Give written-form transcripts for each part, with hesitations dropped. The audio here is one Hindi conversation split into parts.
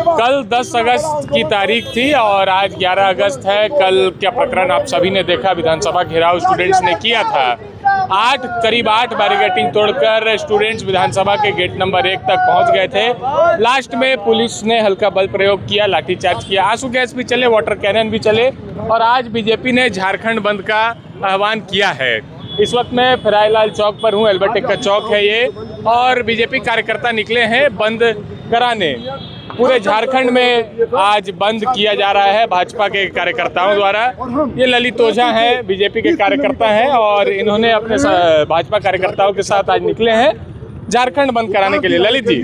कल 10 अगस्त की तारीख थी और आज 11 अगस्त है। कल क्या प्रकरण आप सभी ने देखा, विधानसभा घेराव स्टूडेंट्स ने किया था। करीब 8 बैरिकेडिंग तोड़कर स्टूडेंट्स विधानसभा के गेट नंबर 1 तक पहुंच गए थे। लास्ट में पुलिस ने हल्का बल प्रयोग किया, लाठीचार्ज किया, आंसू गैस भी चले, वाटर कैनन भी चले और आज बीजेपी ने झारखंड बंद का आह्वान किया है। इस वक्त मैं फराईलाल चौक पर हूँ, एल्बर्ट एक्का चौक है ये, और बीजेपी कार्यकर्ता निकले हैं बंद कराने। पूरे झारखंड में आज बंद किया जा रहा है भाजपा के कार्यकर्ताओं द्वारा। ये ललित ओझा हैं, बीजेपी के कार्यकर्ता हैं और इन्होंने अपने भाजपा कार्यकर्ताओं के साथ आज निकले हैं झारखंड बंद कराने के लिए। ललित जी,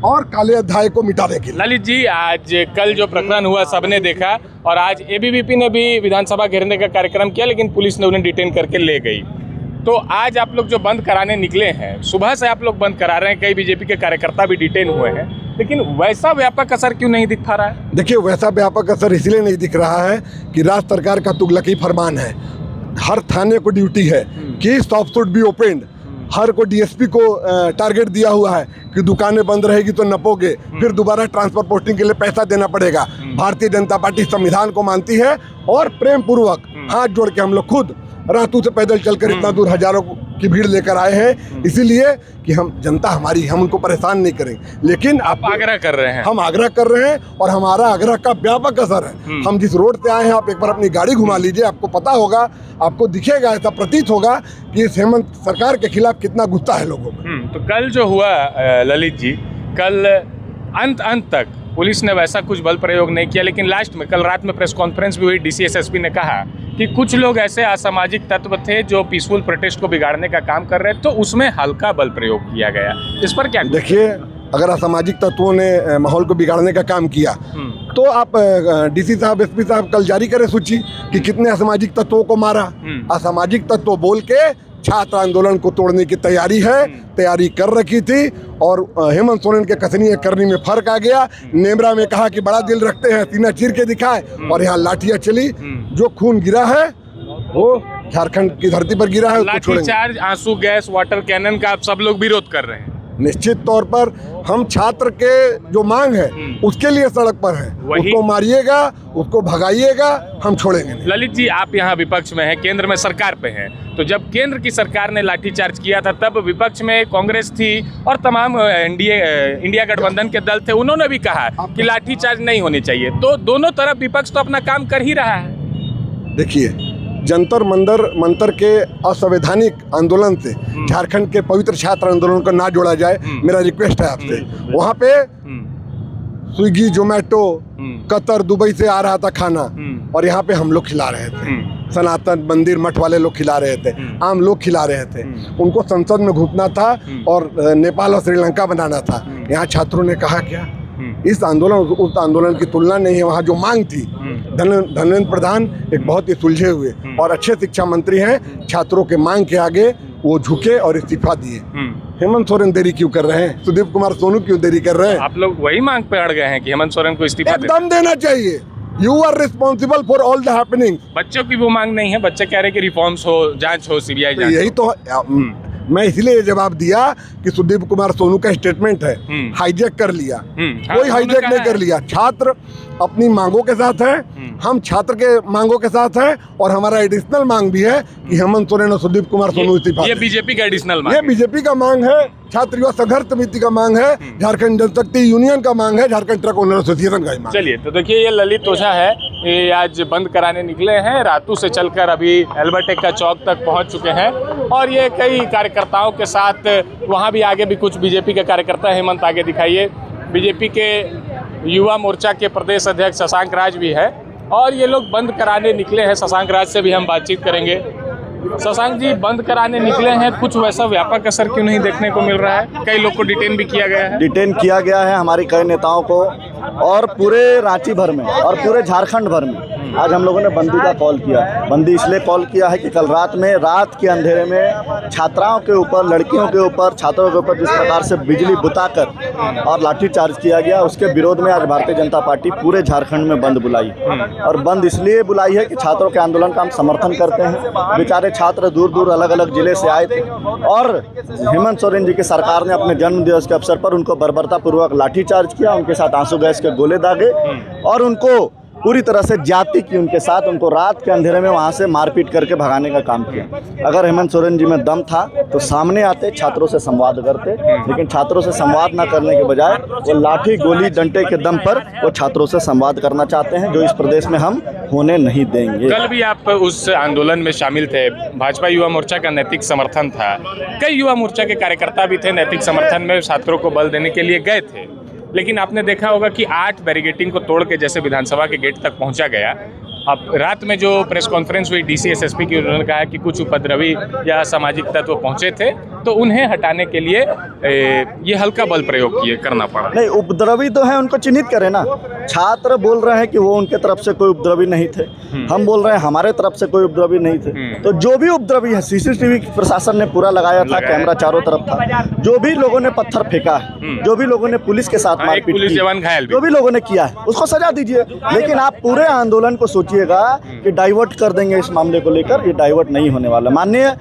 और काले अध्याय को मिटाने के लिए। ललित जी, आज कल जो प्रकरण हुआ सबने देखा और आज एबीवीपी ने भी विधानसभा घेरने का कार्यक्रम किया, लेकिन पुलिस ने उन्हें डिटेन करके ले गई। तो आज आप लोग जो बंद कराने निकले हैं, सुबह से आप लोग बंद करा रहे हैं, कई बीजेपी के कार्यकर्ता भी डिटेन हुए हैं, लेकिन वैसा व्यापक असर क्यों नहीं दिख पा रहा है? देखिए, वैसा व्यापक असर इसलिए नहीं दिख रहा है कि राज्य सरकार का तुगलकी फरमान है। हर थाने को ड्यूटी है कि शॉप शुड बी ओपन्ड। हर को डीएसपी को टारगेट दिया हुआ है कि दुकानें बंद रहेगी तो नपोगे, फिर दोबारा ट्रांसफर पोस्टिंग के लिए पैसा देना पड़ेगा। भारतीय जनता पार्टी संविधान को मानती है और प्रेम पूर्वक हाथ जोड़ के हम लोग खुद रातों से पैदल चलकर इतना दूर हजारों की भीड़ लेकर आए हैं, इसीलिए कि हम जनता हमारी, हम उनको परेशान नहीं करेंगे। लेकिन आप आग्रह कर रहे हैं, हम आग्रह कर रहे हैं और हमारा आग्रह का व्यापक असर है। हम जिस रोड से आए हैं, आप एक बार अपनी गाड़ी घुमा लीजिए, आपको पता होगा, आपको दिखेगा, ऐसा प्रतीत होगा कि इस हेमंत सरकार के खिलाफ कितना गुस्सा है लोगों में। तो कल जो हुआ ललित जी, कल अंत तक पुलिस ने वैसा कुछ बल प्रयोग नहीं किया, लेकिन लास्ट में कल रात में प्रेस कॉन्फ्रेंस भी हुई। डीसीएसएसपी ने कहा कि कुछ लोग ऐसे असामाजिक तत्व थे जो पीसफुल प्रोटेस्ट को बिगाड़ने का काम कर रहे थे, तो उसमें हल्का बल प्रयोग किया गया। इस पर क्या? देखिए, अगर असामाजिक तत्वों ने माहौल को बिगाड़ने का काम किया तो आप डीसी साहब, एसपी साहब कल जारी करें सूची कि कितने असामाजिक तत्वों को मारा। असामाजिक तत्व बोल के छात्र आंदोलन को तोड़ने की तैयारी कर रखी थी और हेमंत सोरेन के कसनी करनी में फर्क आ गया। नेमरा में कहा कि बड़ा दिल रखते हैं, सीना चीर के दिखाए, और यहाँ लाठियाँ चली। जो खून गिरा है वो झारखंड की धरती पर गिरा है। लाठीचार्ज, आंसू गैस, वाटर कैनन का आप सब लोग विरोध कर रहे हैं। निश्चित तौर पर हम छात्र के जो मांग है उसके लिए सड़क पर है। उसको मारिएगा, उसको भगाइएगा, हम छोड़ेंगे नहीं। ललित जी, आप यहाँ विपक्ष में हैं, केंद्र में सरकार पे हैं, तो जब केंद्र की सरकार ने लाठीचार्ज किया था तब विपक्ष में कांग्रेस थी और तमाम इंडिया गठबंधन के दल थे, उन्होंने भी कहा कि लाठीचार्ज नहीं होनी चाहिए। तो दोनों तरफ विपक्ष तो अपना काम कर ही रहा है। देखिए, जंतर मंतर के असंवैधानिक आंदोलन से झारखंड के पवित्र छात्र आंदोलन को ना जोड़ा जाए, मेरा रिक्वेस्ट है आपसे। वहाँ पे स्विगी, जोमेटो, कतर, दुबई से आ रहा था खाना और यहाँ पे हम लोग खिला रहे थे। सनातन मंदिर मठ वाले लोग खिला रहे थे, आम लोग खिला रहे थे। उनको संसद में घुसना था और नेपाल और श्रीलंका बनाना था। यहाँ छात्रों ने कहा क्या? इस आंदोलन उस आंदोलन की तुलना नहीं है। वहाँ जो मांग थी, धर्मेंद्र प्रधान एक बहुत ही सुलझे हुए और अच्छे शिक्षा मंत्री हैं, छात्रों के मांग के आगे वो झुके और इस्तीफा दिए। हेमंत सोरेन देरी क्यों कर रहे हैं? सुदीप कुमार सोनू क्यों देरी कर रहे हैं? आप लोग वही मांग पे अड़ गए हैं कि हेमंत सोरेन को इस्तीफा एकदम देना चाहिए। You are responsible for all the happening. बच्चों की वो मांग नहीं है, बच्चे कह रहे हैं कि रिफॉर्म्स हो, जांच हो, सीबीआई जांच। यही तो मैं इसलिए जवाब दिया कि सुदीप कुमार सोनू का स्टेटमेंट है, हाईजैक कर लिया। कोई हाईजैक नहीं कर लिया। छात्र अपनी मांगों के साथ है, हम छात्र के मांगों के साथ है और हमारा एडिशनल मांग भी है कि हेमंत सोरेन और सुदीप कुमार सोनू इस्तीफा। ये बीजेपी का एडिशनल मांग, ये बीजेपी का मांग है, छात्र युवा संघर्ष समिति का मांग है, झारखंड जनशक्ति यूनियन का मांग है, झारखंड ट्रक ओनर एसोसिएशन का मांग। चलिए, तो देखिए, ये ललित ओझा है, ये आज बंद कराने निकले हैं। रातों से चलकर अभी एल्बर्ट एक्का चौक तक पहुंच चुके हैं और ये कई कार्यकर्ताओं के साथ, वहाँ भी आगे भी कुछ बीजेपी के कार्यकर्ता। हेमंत, आगे दिखाइए। बीजेपी के युवा मोर्चा के प्रदेश अध्यक्ष शशांक राज भी है और ये लोग बंद कराने निकले हैं। शशांक राज से भी हम बातचीत करेंगे। शशांक जी, बंद कराने निकले हैं, कुछ वैसा व्यापक असर क्यों नहीं देखने को मिल रहा है? कई लोग को डिटेन भी किया गया है। डिटेन किया गया है हमारे कई नेताओं को, और पूरे रांची भर में और पूरे झारखंड भर में आज हम लोगों ने बंदी का कॉल किया। बंदी इसलिए कॉल किया है कि कल रात के अंधेरे में छात्राओं के ऊपर, लड़कियों के ऊपर, छात्रों के ऊपर जिस प्रकार से बिजली बुताकर और लाठीचार्ज किया गया, उसके विरोध में आज भारतीय जनता पार्टी पूरे झारखंड में बंद बुलाई। और बंद इसलिए बुलाई है कि छात्रों के आंदोलन का हम समर्थन करते हैं। बेचारे छात्र दूर दूर अलग अलग जिले से आए थे और हेमंत सोरेन जी की सरकार ने अपने जन्मदिवस के अवसर पर उनको बर्बरतापूर्वक लाठीचार्ज किया, उनके साथ आंसू गैस के गोले दागे और उनको पूरी तरह से जाति की उनके साथ, उनको रात के अंधेरे में वहाँ से मारपीट करके भगाने का काम किया। अगर हेमंत सोरेन जी में दम था तो सामने आते, छात्रों से संवाद करते, लेकिन छात्रों से संवाद न करने के बजाय वो लाठी गोली डंडे के दम पर वो छात्रों से संवाद करना चाहते हैं, जो इस प्रदेश में हम होने नहीं देंगे। कल भी आप उस आंदोलन में शामिल थे, भाजपा युवा मोर्चा का नैतिक समर्थन था, कई युवा मोर्चा के कार्यकर्ता भी थे, नैतिक समर्थन में छात्रों को बल देने के लिए गए थे, लेकिन आपने देखा होगा कि 8 बैरिकेडिंग को तोड़ के जैसे विधानसभा के गेट तक पहुंचा गया। अब रात में जो प्रेस कॉन्फ्रेंस हुई डीसी एसएसपी की, उन्होंने कहा कि कुछ उपद्रवी या सामाजिक तत्व पहुंचे थे, तो उन्हें हटाने के लिए ये हल्का बल प्रयोग करना पड़ा। नहीं, उपद्रवी तो है, उनको चिन्हित करें ना। छात्र बोल रहे हैं कि वो उनके तरफ से कोई उपद्रवी नहीं थे, हम बोल रहे हैं हमारे तरफ से कोई उपद्रवी नहीं थे। तो जो भी उपद्रवी है, सीसीटीवी प्रशासन ने पूरा लगाया था, कैमरा चारों तरफ था। जो भी लोगों ने पत्थर फेंका है, जो भी लोगों ने पुलिस के साथ मारपीट की, पुलिस जवान घायल, जो भी लोगों ने किया है, उसको सजा दीजिए। लेकिन आप पूरे आंदोलन को सोचिएगा कि डाइवर्ट कर देंगे इस मामले को लेकर, ये डाइवर्ट नहीं होने वाला। माननीय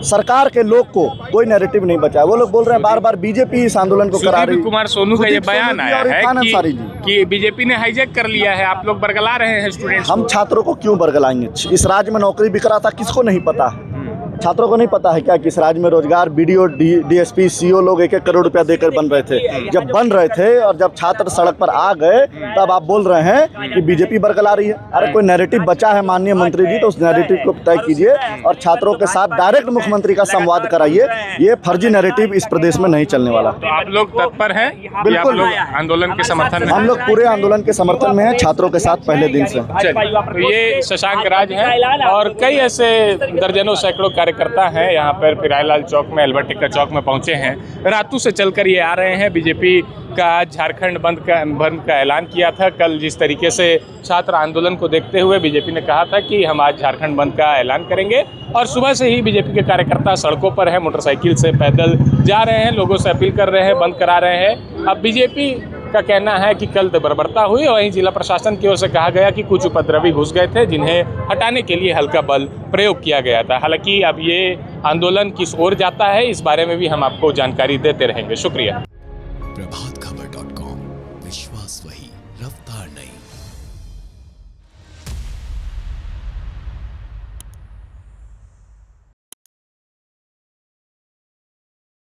सरकार के लोग को कोई नैरेटिव नहीं बचा है। वो लोग बोल रहे हैं बार बार बीजेपी इस आंदोलन को करा रही है। कुमार सोनू का ये बयान आया है कि बीजेपी ने हाईजैक कर लिया है, आप लोग बरगला रहे हैं स्टूडेंट्स। हम छात्रों को क्यों बरगलाएंगे? इस राज्य में नौकरी बिक रहा था, किसको नहीं पता है? छात्रों को नहीं पता है क्या कि इस राज्य में रोजगार बीडीओ, डीएसपी, सीओ लोग 1-1 करोड़ रुपया देकर बन रहे थे? जब बन रहे थे और जब छात्र सड़क पर आ गए, तब आप बोल रहे हैं कि बीजेपी बरगला रही है। अरे कोई नैरेटिव बचा है माननीय मंत्री जी, तो उस नैरेटिव को तय कीजिए और छात्रों के साथ डायरेक्ट मुख्यमंत्री का संवाद कराइए। ये फर्जी नैरेटिव इस प्रदेश में नहीं चलने वाला। तो आप लोग तत्पर हैं? बिल्कुल, आंदोलन के समर्थन में हम लोग पूरे आंदोलन के समर्थन में हैं, छात्रों के साथ पहले दिन से। तो ये शशांक राज है और कई ऐसे दर्जनों सैकड़ों कार्यकर्ता हैं यहाँ पर पिराईलाल चौक में, अल्बर्ट टिक्कर चौक में पहुंचे हैं। रातों से चलकर ये आ रहे हैं। बीजेपी का झारखंड बंद का ऐलान किया था। कल जिस तरीके से छात्र आंदोलन को देखते हुए बीजेपी ने कहा था कि हम आज झारखंड बंद का ऐलान करेंगे, और सुबह से ही बीजेपी के कार्यकर्ता सड़कों पर हैं, मोटरसाइकिल से, पैदल जा रहे हैं, लोगों से अपील कर रहे हैं, बंद करा रहे हैं। अब बीजेपी का कहना है कि कल बर्बरता हुई, और वहीं जिला प्रशासन की ओर से कहा गया कि कुछ उपद्रवी घुस गए थे, जिन्हें हटाने के लिए हल्का बल प्रयोग किया गया था। हालांकि अब ये आंदोलन किस ओर जाता है, इस बारे में भी हम आपको जानकारी देते रहेंगे। शुक्रिया। प्रभातखबर.com, विश्वास वही, रफ्तार नहीं।